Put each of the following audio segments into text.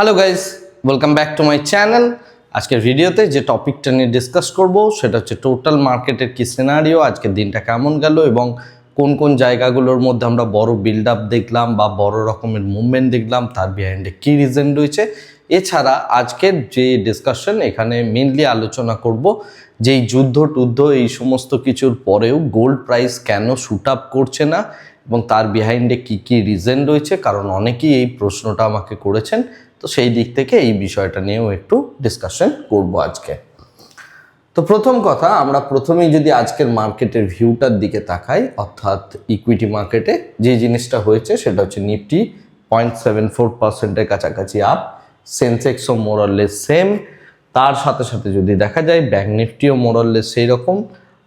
Hello guys, welcome back to my channel. আজকের ভিডিওতে যে টপিকটা নিয়ে ডিসকাস করব সেটা হচ্ছে টোটাল মার্কেটের কি সিনারিও, আজকের দিনটা কেমন গেল এবং কোন কোন জায়গাগুলোর মধ্যে আমরা বড় বিল্ড আপ দেখলাম বা বড় রকমের মুভমেন্ট দেখলাম, তার বিহাইন্ডে কী রিজন রয়েছে। এছাড়া আজকের যে ডিসকাশন এখানে মেনলি আলোচনা করব যে এই যুদ্ধ এই সমস্ত কিছুর পরেও গোল্ড প্রাইস কেন শুট আপ করছে না এবং তার বিহাইন্ডে কী কী রিজন রয়েছে, কারণ অনেকেই এই প্রশ্নটা আমাকে করেছেন। তো সেই দিক থেকে এই বিষয়টা নিয়েও একটু ডিসকাশন করব আজকে। তো প্রথম কথা, আমরা প্রথমেই যদি আজকের মার্কেটের ভিউটার দিকে তাকাই, অর্থাৎ ইকুইটি মার্কেটে যে জিনিসটা হয়েছে সেটা হচ্ছে নিফটি 0.74%-এর কাছাকাছি আপ, সেন্সেক্সও মোরললেস সেম। তার সাথে সাথে যদি দেখা যায় ব্যাংক নিফটিও মোরললেস সেই রকম,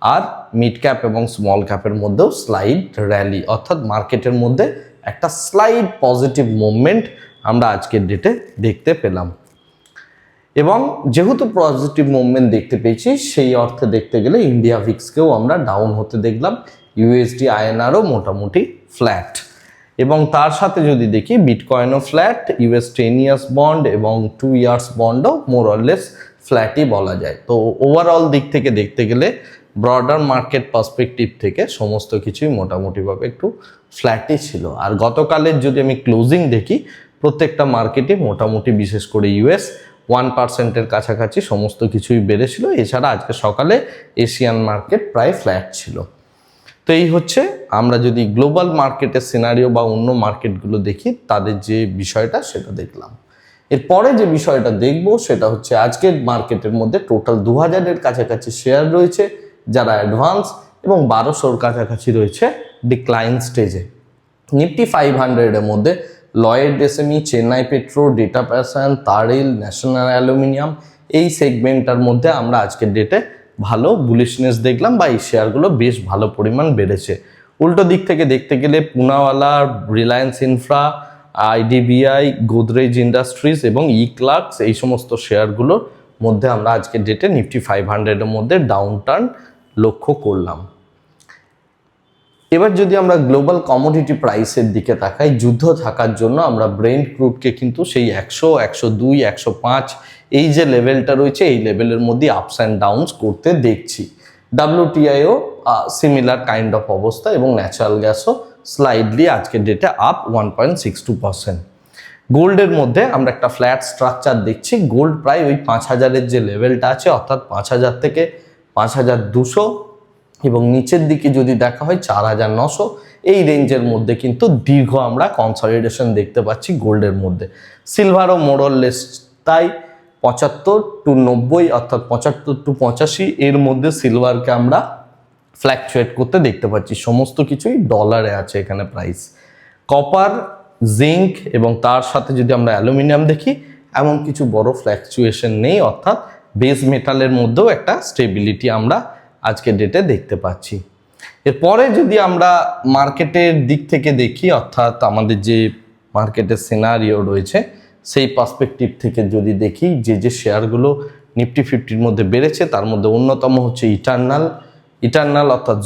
আর মিড ক্যাপ এবং স্মল ক্যাপের মধ্যেও স্লাইড র্যালি, অর্থাৎ মার্কেটের মধ্যে একটা স্লাইড পজিটিভ মুভমেন্ট আমরা আজকের ডেটে দেখতে পেলাম। এবং যেহেতু পজিটিভ মুভমেন্ট দেখতে পেয়েছি, সেই অর্থে দেখতে গেলে ইন্ডিয়া ভিক্সকেও আমরা ডাউন হতে দেখলাম, ইউএসডি আইএনআরও মোটামুটি ফ্ল্যাট। এবং তার সাথে যদি দেখি বিটকয়েনও ফ্ল্যাট, ইউএস 10 ইয়ার্স বন্ড এবং 2 ইয়ার্স বন্ডও মোরললেস ফ্ল্যাটই বলা যায়। তো ওভারঅল দিক থেকে দেখতে গেলে ব্রডার মার্কেট পার্সপেক্টিভ থেকে সমস্ত কিছুই মোটামুটিভাবে একটু ফ্ল্যাটই ছিল। আর গতকালের যদি আমি ক্লোজিং দেখি, প্রত্যেকটা মার্কেটই মোটামুটি, বিশেষ করে ইউএস 1%-এর কাছাকাছি সমস্ত কিছুই বেড়েছিল। এছাড়া আজকে সকালে এশিয়ান মার্কেট প্রায় ফ্ল্যাট ছিল। তো এই হচ্ছে আমরা যদি গ্লোবাল মার্কেটের সিনারিও বা অন্য মার্কেটগুলো দেখি, তাদের যে বিষয়টা সেটা দেখলাম। এরপরে যে বিষয়টা দেখব সেটা হচ্ছে আজকের মার্কেটের মধ্যে টোটাল 2000-এর কাছাকাছি শেয়ার রয়েছে যারা অ্যাডভান্স, এবং 1200-র কাছাকাছি রয়েছে ডিক্লাইন স্টেজে। নিফটি 500-এর মধ্যে Lloyd SME, Chennai Petro, Data প্যাশন, তারিল, ন্যাশনাল অ্যালুমিনিয়াম, এই সেগমেন্টটার মধ্যে আমরা আজকের ডেটে ভালো বুলিশনেস দেখলাম বা এই শেয়ারগুলো বেশ ভালো পরিমাণ বেড়েছে। উল্টো দিক থেকে দেখতে গেলে Poonawalla, Reliance infra, IDBI, Godrej industries এবং ক্লার্কস, এই সমস্ত শেয়ারগুলোর মধ্যে আমরা আজকের ডেটে নিফটি 500-এর মধ্যে ডাউন টার্ন লক্ষ্য করলাম। এবার যদি আমরা গ্লোবাল কমোডিটি প্রাইসের দিকে তাকাই, যুদ্ধ থাকার জন্য আমরা ব্রেন্ট ক্রুডকে কিন্তু সেই 100, 102, 105 এই যে লেভেলটা রয়েছে এই লেভেলের মধ্যে আপস অ্যান্ড ডাউনস করতে দেখছি। WTIও সিমিলার কাইন্ড অফ অবস্থা, এবং ন্যাচারাল গ্যাসও স্লাইডলি আজকের ডেটে আপ 1.62%। গোল্ডের মধ্যে আমরা একটা ফ্ল্যাট স্ট্রাকচার দেখছি। গোল্ড প্রায় ওই 5000-এর যে লেভেলটা আছে, অর্থাৎ 5000 থেকে 5200, এবং নিচের দিকে যদি দেখা হয় 4900, এই রেঞ্জের মধ্যে কিন্তু দীর্ঘ আমরা কনসলিডেশন দেখতে পাচ্ছি গোল্ডের মধ্যে। সিলভারও মোরললেস তাই, 75 to 90, অর্থাৎ 75 to 85 এর মধ্যে সিলভারকে আমরা ফ্ল্যাকচুয়েট করতে দেখতে পাচ্ছি। সমস্ত কিছুই ডলারে আছে এখানে প্রাইস। কপার, জিঙ্ক এবং তার সাথে যদি আমরা অ্যালুমিনিয়াম দেখি, এমন কিছু বড় ফ্ল্যাকচুয়েশন নেই, অর্থাৎ বেস মেটালের মধ্যেও একটা স্টেবিলিটি আমরা আজকের ডেটে দেখতে পাচ্ছি। এরপরে যদি আমরা মার্কেটের দিক থেকে দেখি, অর্থাৎ আমাদের যে মার্কেটের সিনারিও রয়েছে সেই পার্সপেক্টিভ থেকে যদি দেখি, যে শেয়ারগুলো নিফটি 50-র মধ্যে বেড়েছে তার মধ্যে অন্যতম হচ্ছে ইটার্নাল অর্থাৎ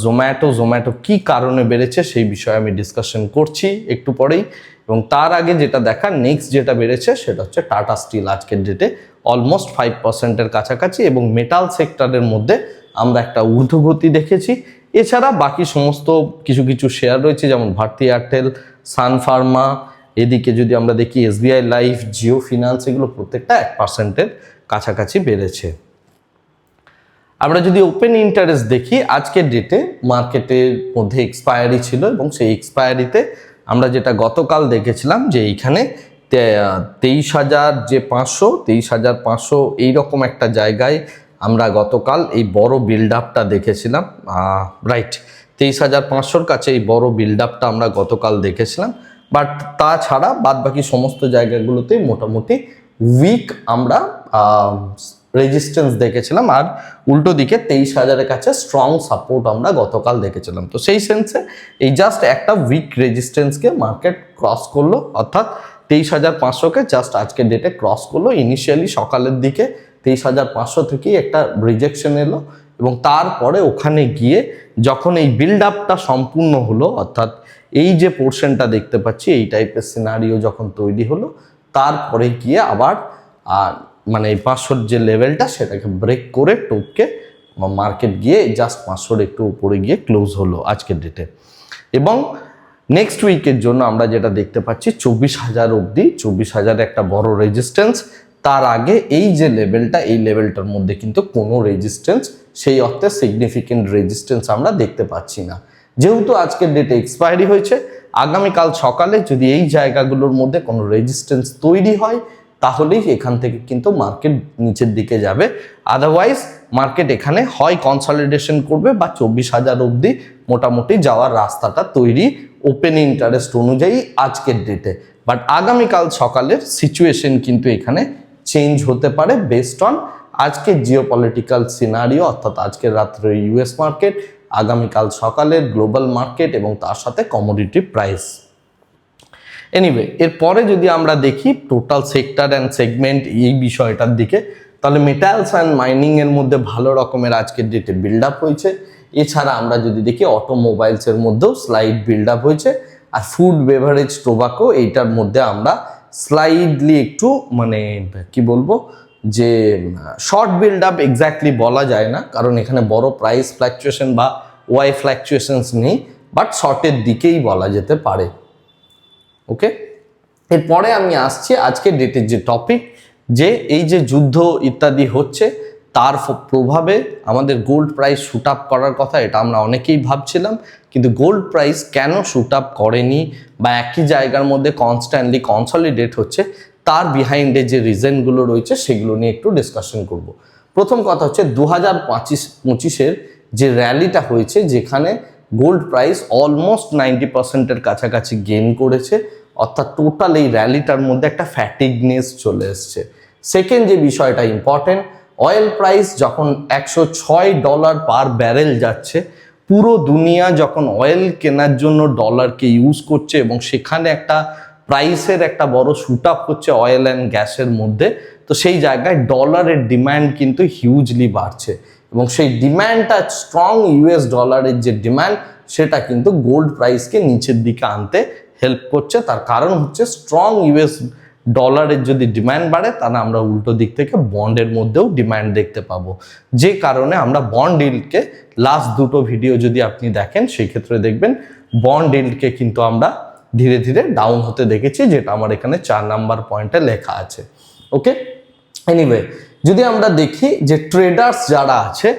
জোম্যাটো কী কারণে বেড়েছে সেই বিষয়ে আমি ডিসকাশন করছি একটু পরেই। এবং তার আগে যেটা দেখা, নেক্সট যেটা বেড়েছে সেটা হচ্ছে টাটা স্টিল, আজকের ডেটে অলমোস্ট 5%-এর কাছাকাছি, এবং মেটাল সেক্টরের মধ্যে আমরা একটা ঊর্ধ্বগতি দেখেছি। এছাড়া বাকি সমস্ত কিছু শেয়ার রয়েছে, যেমন ভারতী এয়ারটেল, সান ফার্মা, এদিকে যদি আমরা দেখি SBI লাইফ, জিও ফিনান্স, এগুলো প্রত্যেকটা 1%-এর কাছাকাছি বেড়েছে। আমরা যদি ওপেন ইন্টারেস্ট দেখি, আজকের ডেটে মার্কেটের মধ্যে এক্সপায়ারি ছিল, এবং সেই এক্সপায়ারিতে আমরা যেটা গতকাল দেখেছিলাম যে এইখানে 23,500 এইরকম একটা জায়গায় আমরা গতকাল এই বড় বিল্ড আপটা দেখেছিলাম। রাইট, 23,500-র কাছে এই বড় বিল্ড আপটা আমরা গতকাল দেখেছিলাম। বাট তাছাড়া বাদবাকি সমস্ত জায়গাগুলোতে মোটামুটি উইক আমরা রেজিস্ট্যান্স দেখেছিলাম, আর উল্টো দিকে 23,000-এর কাছে স্ট্রং সাপোর্ট আমরা গতকাল দেখেছিলাম। তো সেই সেন্সে এই জাস্ট একটা উইক রেজিস্ট্যান্সকে মার্কেট ক্রস করলো, অর্থাৎ 23,500-কে জাস্ট আজকের ডেটে ক্রস করলো। ইনিশিয়ালি সকালের দিকে 23,500 থেকেই একটা রিজেকশন এলো, এবং তারপরে ওখানে গিয়ে যখন এই বিল্ড আপটা সম্পূর্ণ হলো, অর্থাৎ এই যে পোর্শনটা দেখতে পাচ্ছি এই টাইপের সিনারিও যখন তৈরি হলো, তারপরে গিয়ে আবার মানে এই 500 যে লেভেলটা সেটাকে ব্রেক করে টপকে মার্কেট গিয়ে জাস্ট 500 একটু উপরে গিয়ে ক্লোজ হলো আজকের ডেটে। এবং নেক্সট উইকের জন্য আমরা যেটা দেখতে পাচ্ছি 24,000 অবধি, 24,000 একটা বড় রেজিস্ট্যান্স। তার আগে এই যে লেভেলটা, এই লেভেলটার মধ্যে কিন্তু কোনো রেজিস্ট্যান্স, সেই অর্থে সিগনিফিকেন্ট রেজিস্ট্যান্স আমরা দেখতে পাচ্ছি না। যেহেতু আজকের ডেটে এক্সপায়ারি হয়েছে, আগামীকাল সকালে যদি এই জায়গাগুলোর মধ্যে কোনো রেজিস্ট্যান্স তৈরি হয় তাহলেই এখান থেকে কিন্তু মার্কেট নিচের দিকে যাবে। আদারওয়াইজ মার্কেট এখানে হয় কনসলিডেশন করবে বা 24,000 অবধি মোটামুটি যাওয়ার রাস্তাটা তৈরি ওপেন ইন্টারেস্ট অনুযায়ী আজকের ডেটে। বাট আগামীকাল সকালের সিচুয়েশন কিন্তু এখানে চেঞ্জ হতে পারে বেসড অন আজকের জিওপলিটিক্যাল সিনারিও, অর্থাৎ আজকের রাত্রে ইউএস মার্কেট, আগামীকাল সকালের গ্লোবাল মার্কেট এবং তার সাথে কমোডিটি প্রাইস। এনিওয়ে, এরপরে যদি আমরা দেখি টোটাল সেক্টর অ্যান্ড সেগমেন্ট এই বিষয়টার দিকে, তাহলে মেটালস অ্যান্ড মাইনিং এর মধ্যে ভালো রকমের আজকের ডেটে বিল্ড আপ হয়েছে। এছাড়া আমরা যদি দেখি অটোমোবাইলসের মধ্যেও স্লাইড বিল্ড আপ হয়েছে। আর ফুড বেভারেজ টোবাকো এইটার মধ্যে আমরা স্লাইডলি একটু মানে কি বলবো যে শর্ট বিল্ড আপ এক্স্যাক্টলি বলা যায় না, কারণ এখানে বড় প্রাইস ফ্ল্যাকচুয়েশন বা ওয়াই ফ্ল্যাকচুয়েশনস নেই, বাট শর্টের দিকেই বলা যেতে পারে। ওকে, এরপরে আমি আসছি আজকে ডেটের যে টপিক, যে এই যে যুদ্ধ ইত্যাদি হচ্ছে তার প্রভাবে আমাদের গোল্ড প্রাইস শুট আপ করার কথা, এটা আমরা অনেকেই ভাবছিলাম, কিন্তু গোল্ড প্রাইস কেন শুট আপ করেনি বা একই জায়গার মধ্যে কনস্ট্যান্টলি কনসলিডেট হচ্ছে, তার বিহাইন্ডে যে রিজনগুলো রয়েছে সেগুলো নিয়ে একটু ডিসকাশন করব। প্রথম কথা হচ্ছে 2025-25 যে র্যালিটা হয়েছে, যেখানে গোল্ড প্রাইস অলমোস্ট 90%-এর কাছাকাছি গেইন করেছে, অর্থাৎ টোটাল এই র্যালিটার মধ্যে একটা ফ্যাটিগনেস চলে এসছে। সেকেন্ড যে বিষয়টা ইম্পর্টেন্ট, অয়েল প্রাইস যখন $106 পার ব্যারেল যাচ্ছে, পুরো দুনিয়া যখন অয়েল কেনার জন্য ডলারকে ইউজ করছে এবং সেখানে একটা প্রাইসের একটা বড় শুট আপ হচ্ছে অয়েল অ্যান্ড গ্যাসের মধ্যে, তো সেই জায়গায় ডলারের ডিম্যান্ড কিন্তু হিউজলি বাড়ছে এবং সেই ডিম্যান্ডটা স্ট্রং ইউএস ডলারের যে ডিম্যান্ড সেটা কিন্তু গোল্ড প্রাইসকে নিচের দিকে আনতে হেল্প করছে। তার কারণ হচ্ছে স্ট্রং ইউএস ডলারের যদি ডিম্যান্ড বাড়ে তাহলে আমরা উল্টো দিক থেকে বন্ডের মধ্যেও ডিম্যান্ড দেখতে পাবো, যে কারণে আমরা বন্ড ইল্ডকে লাস্ট দুটো ভিডিও যদি আপনি দেখেন সেই ক্ষেত্রে দেখবেন বন্ড ইল্ডকে কিন্তু আমরা ধীরে ধীরে ডাউন হতে দেখেছি, যেটা আমার এখানে 4 নাম্বার পয়েন্টে লেখা আছে। ওকে, এনিওয়ে, যদি আমরা দেখি যে ট্রেডার্স যারা আছে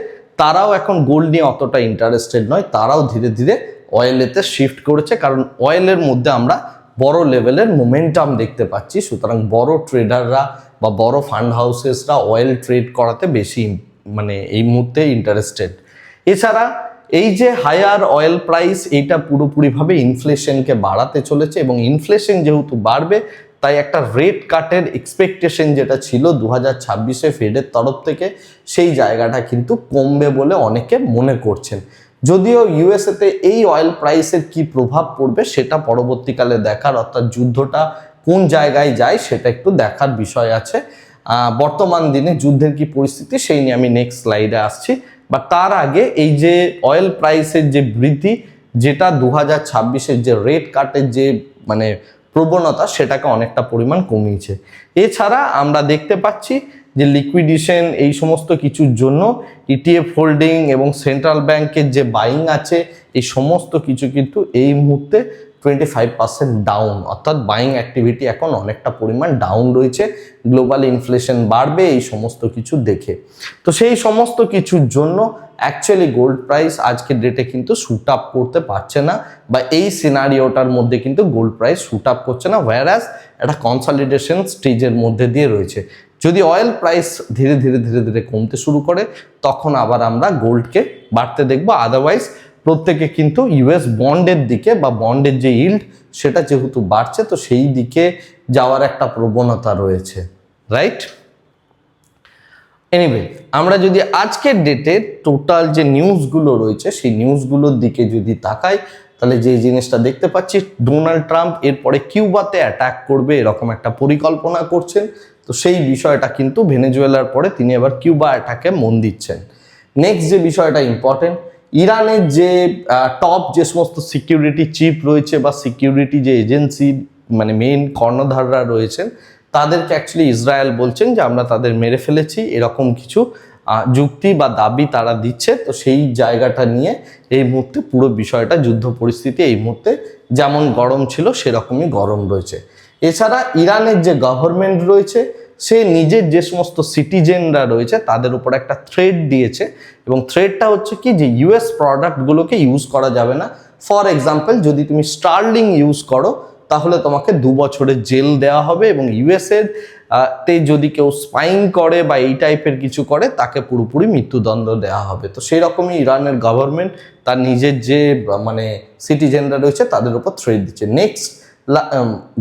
তারাও এখন গোল্ড নিয়ে অতটা ইন্টারেস্টেড নয়, তারাও ধীরে ধীরে অয়েলেতে শিফট করেছে, কারণ অয়েলের মধ্যে আমরা বড় লেভেলের মোমেন্টাম দেখতে পাচ্ছি। সুতরাং বড় ট্রেডাররা বা বড় ফান্ড হাউসেসরা অয়েল ট্রেড করাতে বেশি মানে এই মুহূর্তে ইন্টারেস্টেড। এছাড়া এই যে হায়ার অয়েল প্রাইস, এইটা পুরোপুরিভাবে ইনফ্লেশনকে বাড়াতে চলেছে এবং ইনফ্লেশন যেহেতু বাড়বে তাই একটা রেট কাটের এক্সপেকটেশন যেটা ছিল 2026-এ ফেডের তরফ থেকে, সেই জায়গাটা কিন্তু কমবে বলে অনেকে মনে করছেন। যদিও ইউএসএতে এই অয়েল প্রাইসের কি প্রভাব পড়বে সেটা পরবর্তীকালে দেখার, অর্থাৎ যুদ্ধটা কোন জায়গায় যায় সেটা একটু দেখার বিষয় আছে। বর্তমান দিনে যুদ্ধের কি পরিস্থিতি সেই নিয়ে আমি নেক্সট স্লাইডে আসছি, বা তার আগে এই যে অয়েল প্রাইসের যে বৃদ্ধি, যেটা 2026-এর যে রেট কাটের যে মানে প্রবণতা সেটাকে অনেকটা পরিমাণ কমিয়েছে। এছাড়া আমরা দেখতে পাচ্ছি যে লিকুইডেশন এই সমস্ত কিছুর জন্য ইটিএফ হোল্ডিং এবং সেন্ট্রাল ব্যাংকের যে বাইং আছে, এই সমস্ত কিছু কিন্তু এই মুহূর্তে 25% ডাউন, অর্থাৎ বাইং অ্যাক্টিভিটি এখন অনেকটা পরিমাণ ডাউন রয়েছে। গ্লোবাল ইনফ্লেশন বাড়বে এই সমস্ত কিছু দেখে, তো সেই সমস্ত কিছুর জন্য অ্যাকচুয়ালি গোল্ড প্রাইস আজকের ডেটে কিন্তু শুট আপ করতে পারছে না, বা এই সিনারিওটার মধ্যে কিন্তু গোল্ড প্রাইস শুট আপ করছে না, ওয়্যারাজ একটা কনসলিডেশন স্টেজের মধ্যে দিয়ে রয়েছে। যদি অয়েল প্রাইস ধীরে ধীরে ধীরে ধীরে কমতে শুরু করে তখন আবার আমরা গোল্ডকে বাড়তে দেখবো। আদারওয়াইজ প্রত্যেকে কিন্তু ইউএস বন্ডের দিকে বা বন্ডের যে ইল্ড সেটা যেহেতু বাড়ছে, তো সেই দিকে যাওয়ার একটা প্রবণতা রয়েছে, রাইট? এনিওয়ে, আমরা যদি আজকের ডেটে টোটাল যে নিউজগুলো রয়েছে সেই নিউজগুলোর দিকে যদি তাকাই, তাহলে যে জিনিসটা দেখতে পাচ্ছি, ডোনাল্ড ট্রাম্প এরপরে কিউবাতে অ্যাটাক করবে এরকম একটা পরিকল্পনা করছেন। তো সেই বিষয়টা কিন্তু ভেনেজুয়েলার পরে তিনি এবার কিউবা অ্যাটাকে মন দিচ্ছেন। নেক্সট যে বিষয়টা ইম্পর্টেন্ট, ইরানের যে টপ যে সমস্ত সিকিউরিটি চিফ রয়েছে বা সিকিউরিটি যে এজেন্সি মানে মেইন কর্ণধাররা রয়েছেন, তাদেরকে অ্যাকচুয়ালি ইসরায়েল বলছেন যে আমরা তাদের মেরে ফেলেছি, এরকম কিছু যুক্তি বা দাবি তারা দিচ্ছে। তো সেই জায়গাটা নিয়ে এই মুহূর্তে পুরো বিষয়টা, যুদ্ধ পরিস্থিতি এই মুহূর্তে যেমন গরম ছিল সেরকমই গরম রয়েছে। এছাড়া ইরানের যে গভর্নমেন্ট রয়েছে সে নিজের যে সমস্ত সিটিজেনরা রয়েছে তাদের উপর একটা থ্রেট দিয়েছে, এবং থ্রেটটা হচ্ছে কি যে ইউএস প্রোডাক্টগুলোকে ইউজ করা যাবে না। ফর এক্সাম্পল, যদি তুমি স্টার্লিং ইউজ করো তাহলে তোমাকে 2 বছরের জেল দেওয়া হবে, এবং ইউএসের তে যদি কেউ স্পাইং করে বা এই টাইপের কিছু করে তাকে পুরোপুরি মৃত্যুদণ্ড দেওয়া হবে। তো সেই রকমই ইরানের গভর্নমেন্ট তার নিজের যে মানে সিটিজেনরা রয়েছে তাদের উপর থ্রেট দিচ্ছে। নেক্সট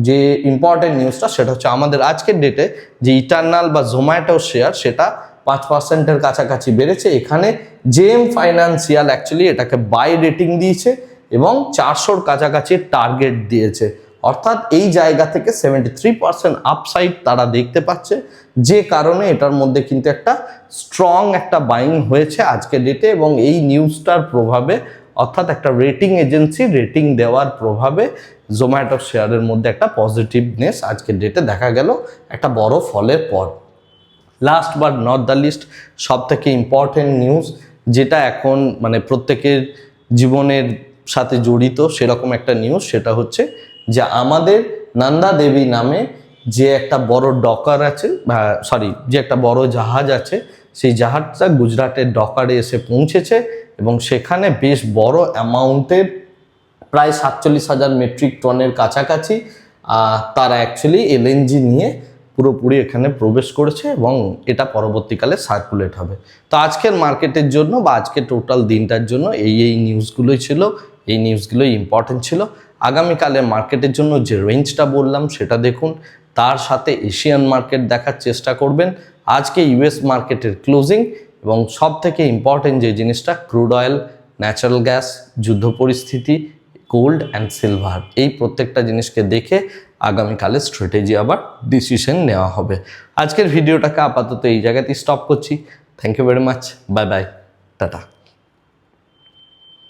যে ইম্পর্টেন্ট নিউজটা সেটা হচ্ছে আমাদের আজকের ডেটে যে ইটারনাল বা জোম্যাটো শেয়ার সেটা 5%-এর কাছাকাছি বেড়েছে। এখানে জেএম ফাইন্যান্সিয়াল অ্যাকচুয়ালি এটাকে বাই রেটিং দিয়েছে এবং 400-র কাছাকাছি টার্গেট দিয়েছে। অর্থাৎ এই জায়গা থেকে 73% আপসাইড তারা দেখতে পাচ্ছে, যে কারণে এটার মধ্যে কিন্তু একটা স্ট্রং একটা বাইং হয়েছে আজকের ডেটে। এবং এই নিউজটার প্রভাবে, অর্থাৎ একটা রেটিং এজেন্সি রেটিং দেওয়ার প্রভাবে জোম্যাটো শেয়ারের মধ্যে একটা পজিটিভনেস আজকের ডেটে দেখা গেল একটা বড় ফলের পর। Last but not the least, সব থেকে ইম্পর্টেন্ট নিউজ যেটা এখন মানে প্রত্যেকের জীবনের সাথে জড়িত সেরকম একটা নিউজ, সেটা হচ্ছে যে আমাদের নন্দা দেবী নামে যে একটা বড় ডকার আছে, যে একটা বড় জাহাজ আছে, সেই জাহাজটা গুজরাটের ডকারে এসে পৌঁছেছে এবং সেখানে বেশ বড় অ্যামাউন্টের প্রায় 47,000 মেট্রিক টনের কাছাকাছি তারা অ্যাকচুয়ালি এলএনজি নিয়ে পুরোপুরি এখানে প্রবেশ করেছে এবং এটা পরবর্তীকালে সার্কুলেট হবে। তো আজকের মার্কেটের জন্য বা আজকের টোটাল দিনটার জন্য এই নিউজগুলোই ছিল, এই নিউজগুলোই ইম্পর্টেন্ট ছিল। আগামীকালের মার্কেটের জন্য যে রেঞ্জটা বললাম সেটা দেখুন, তার সাথে এশিয়ান মার্কেট দেখার চেষ্টা করবেন। আজকে ইউএস মার্কেটের ক্লোজিং এবং সব থেকে ইম্পর্টেন্ট যে জিনিসটা ক্রুড অয়েল, ন্যাচারাল গ্যাস, যুদ্ধ পরিস্থিতি, গোল্ড অ্যান্ড সিলভার, এই প্রত্যেকটা জিনিসকে দেখে আগামীকালে স্ট্র্যাটেজি আবার ডিসিশন নেওয়া হবে। আজকের ভিডিওটাকে আপাতত এই জায়গাতেই স্টপ করছি। Thank you very much, bye bye, tata.